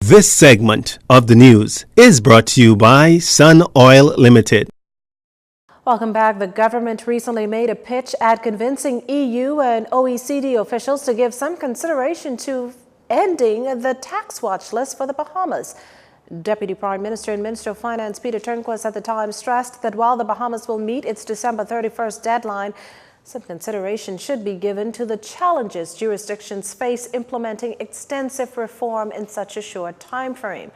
This segment of the news is brought to you by Sun Oil Limited. Welcome back. The government recently made a pitch at convincing EU and OECD officials to give some consideration to ending the tax watch list for the Bahamas. Deputy Prime Minister and Minister of Finance Peter Turnquist at the time stressed that while the Bahamas will meet its December 31st deadline, some consideration should be given to the challenges jurisdictions face implementing extensive reform in such a short time frame.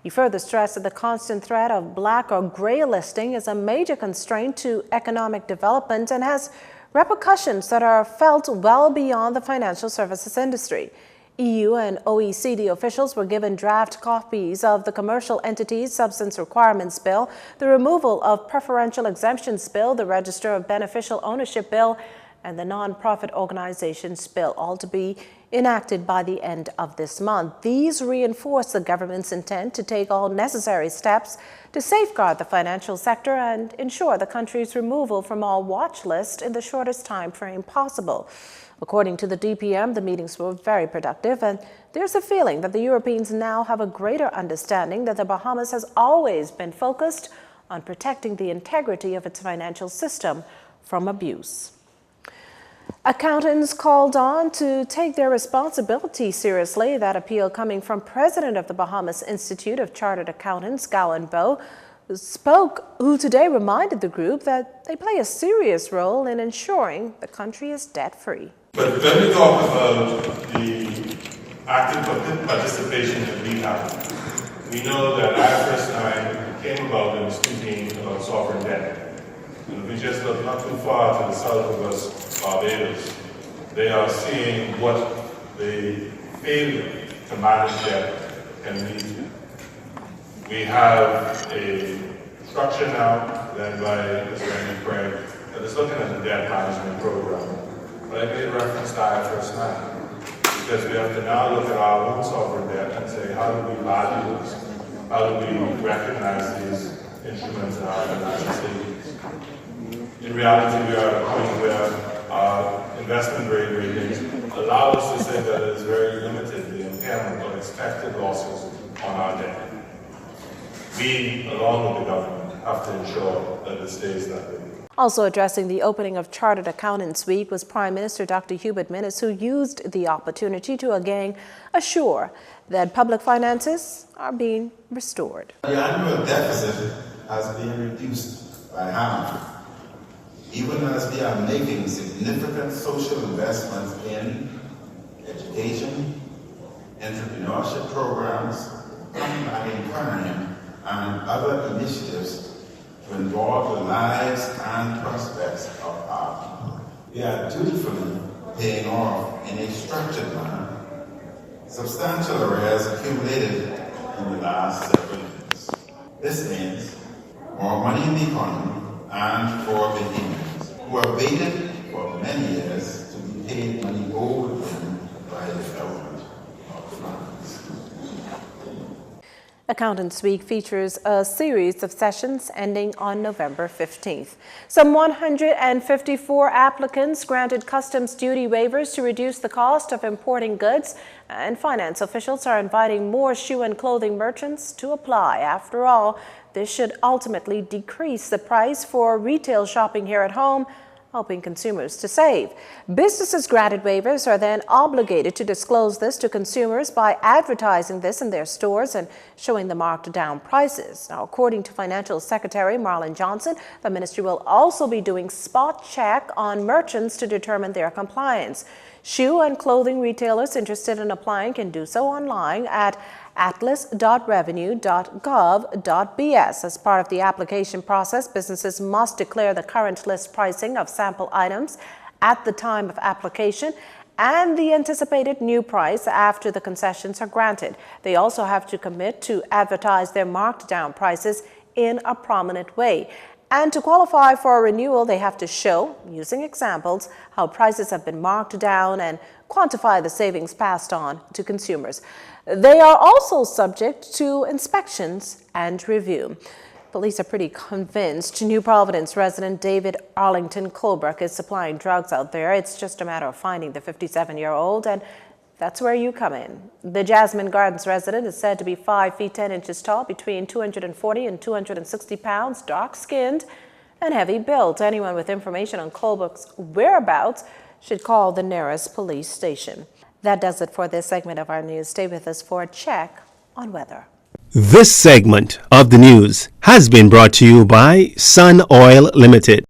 He further stressed that the constant threat of black or gray listing is a major constraint to economic development and has repercussions that are felt well beyond the financial services industry. EU and OECD officials were given draft copies of the Commercial Entities Substance Requirements Bill, the Removal of Preferential Exemptions Bill, the Register of Beneficial Ownership Bill, and the Nonprofit Organizations Bill, all to be enacted by the end of this month. These reinforce the government's intent to take all necessary steps to safeguard the financial sector and ensure the country's removal from all watch lists in the shortest time frame possible. According to the DPM, the meetings were very productive, and there's a feeling that the Europeans now have a greater understanding that the Bahamas has always been focused on protecting the integrity of its financial system from abuse. Accountants called on to take their responsibility seriously. That appeal coming from President of the Bahamas Institute of Chartered Accountants, Gowan Bowe, who today reminded the group that they play a serious role in ensuring the country is debt-free. But when we talk about the active participation that we have, we know that IFRS 9 came about in the scrutiny about sovereign debt. And if we just look not too far to the south of us, Barbados, they are seeing what the failure to manage debt can lead to. We have a structure now led by Mr. Andy Craig that is looking at the debt management program. But I made reference to IFRS 9 because we have to now look at our own sovereign debt and say, how do we value this? How do we recognize these instruments in our financial statements? In reality, we are at a point where our investment grade ratings allow us to say that it is very limited, the impairment of expected losses on our debt. We, along with the government, have to ensure that it stays that way. Also addressing the opening of Chartered Accountants Week was Prime Minister Dr. Hubert Minnis, who used the opportunity to again assure that public finances are being restored. The annual deficit has been reduced by half, even as we are making significant social investments in education, entrepreneurship programs, combating crime, and other initiatives to involve the lives and prospects of our people. We are dutifully paying off in a structured manner substantial arrears accumulated in the last several years. This means more money in the economy and for Bahamians who have waited for many years to be paid money owed them by the government of France. Accountants Week features a series of sessions ending on November 15th. Some 154 applicants granted customs duty waivers to reduce the cost of importing goods, and finance officials are inviting more shoe and clothing merchants to apply. After all, this should ultimately decrease the price for retail shopping here at home, helping consumers to save. Businesses granted waivers are then obligated to disclose this to consumers by advertising this in their stores and showing the marked down prices. Now, according to Financial Secretary Marlon Johnson, the ministry will also be doing spot check on merchants to determine their compliance. Shoe and clothing retailers interested in applying can do so online at atlas.revenue.gov.bs. As part of the application process, businesses must declare the current list pricing of sample items at the time of application and the anticipated new price after the concessions are granted. They also have to commit to advertise their marked down prices in a prominent way. And to qualify for a renewal, they have to show, using examples, how prices have been marked down and quantify the savings passed on to consumers. They are also subject to inspections and review. Police are pretty convinced New Providence resident David Arlington Colebrook is supplying drugs out there. It's just a matter of finding the 57-year-old and That's where you come in. The Jasmine Gardens resident is said to be 5 feet 10 inches tall, between 240 and 260 pounds, dark-skinned and heavy built. Anyone with information on Colebrook's whereabouts should call the nearest police station. That does it for this segment of our news. Stay with us for a check on weather. This segment of the news has been brought to you by Sun Oil Limited.